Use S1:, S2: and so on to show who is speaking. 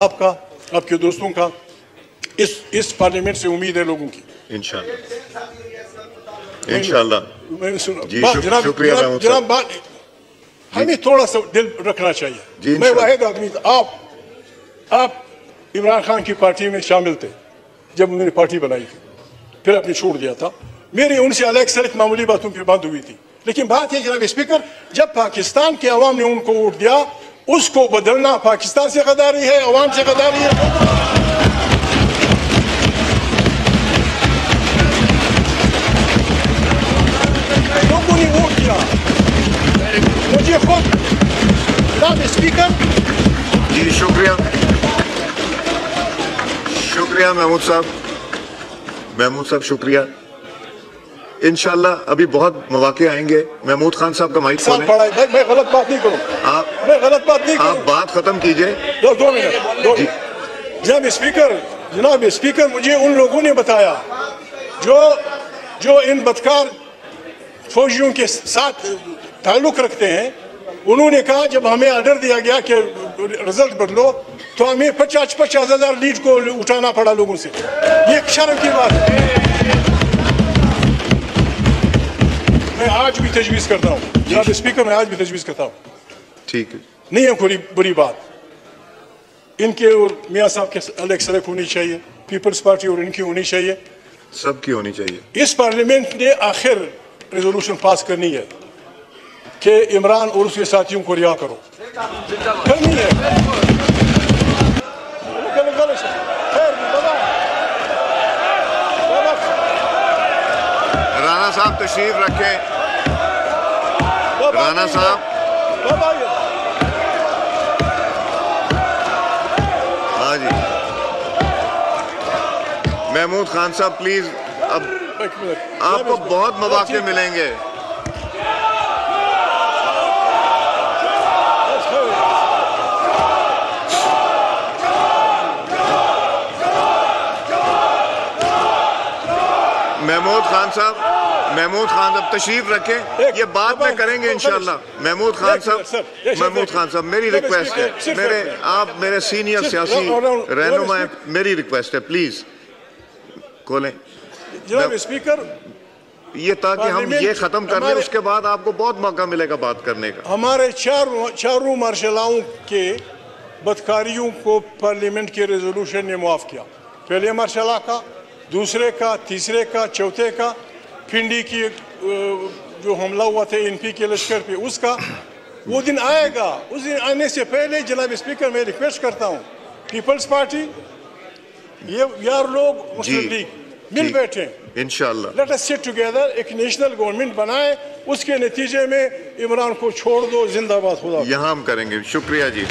S1: आपका, आपके दोस्तों का, इस पार्लियामेंट से उम्मीद है लोगों की।
S2: इंशाल्लाह जी, शुक्रिया
S1: जनाब, बात हमें थोड़ा सा दिल रखना चाहिए। मैं वाहिद आदमी था, आप इमरान खान की पार्टी में शामिल थे जब उन्होंने पार्टी बनाई थी, फिर आपने छोड़ दिया था। मेरी उनसे अलग सलग मामूली बातों पर बात हुई थी, लेकिन बात है जनाब स्पीकर, जब पाकिस्तान के अवाम ने उनको वोट दिया, उसको बदलना पाकिस्तान से गद्दारी है, अवाम से गद्दारी है। लोगों ने वोट दिया मुझे खुद। जनाब स्पीकर
S2: जी, शुक्रिया महमूद साहब, शुक्रिया। इंशाल्लाह अभी बहुत मौके आएंगे। महमूद खान साहब का माइक खोलें।
S1: मैं गलत बात नहीं करूँ, मैं गलत बात नहीं करूँ।
S2: आप बात खत्म कीजिए।
S1: दो मिनट। जनाब स्पीकर, मुझे उन लोगों ने बताया जो इन बदकार फौजियों के साथ ताल्लुक रखते हैं, उन्होंने कहा जब हमें ऑर्डर दिया गया कि रिजल्ट बदलो, तो हमें 50,000 लीड को उठाना पड़ा लोगों से। ये शर्म की बात है। मैं आज भी तजवीज़ करता हूँ जनाब स्पीकर, मैं आज भी तजवीज़ करता हूँ।
S2: ठीक है,
S1: नहीं है कोई बुरी बात। इनके और मियाँ साहब के अलग सड़क होनी चाहिए, पीपल्स पार्टी और इनकी होनी चाहिए,
S2: सबकी होनी चाहिए।
S1: इस पार्लियामेंट ने आखिर रेजोल्यूशन पास करनी है कि इमरान और उसके साथियों को रिहा करो, करनी है।
S2: राणा साहब तशरीफ रखें। राणा साहब, हाँ जी। महमूद खान साहब प्लीज, अब आपको बहुत मौके मिलेंगे। महमूद खान साहब तशरीफ रखें, ये बात में करेंगे इंशाल्लाह। महमूद खान साहब मेरी रिक्वेस्ट है, आप मेरे सीनियर सियासी रहनुमा हैं, मेरी रिक्वेस्ट है प्लीज खोलें
S1: जनाब स्पीकर।
S2: ये ताकि हम ये खत्म कर लें, उसके बाद आपको बहुत मौका मिलेगा बात करने का।
S1: हमारे चारों मार्शलाओं के बदकारियों को पार्लियामेंट के रेजोल्यूशन ने मुआफ किया। पहले मार्शला का, दूसरे का, तीसरे का, चौथे का, फिंडी की जो हमला हुआ था एनपी के लश्कर पे, उसका वो दिन आएगा। उस दिन आने से पहले जनाब स्पीकर मैं रिक्वेस्ट करता हूँ, पीपल्स पार्टी, ये यार लोग, मुस्लिम लीग मिल बैठे
S2: इंशाल्लाह,
S1: लेट अस सिट टुगेदर, एक नेशनल गवर्नमेंट बनाए, उसके नतीजे में इमरान को छोड़ दो। जिंदाबाद खुदा।
S2: यहाँ हम करेंगे। शुक्रिया जी।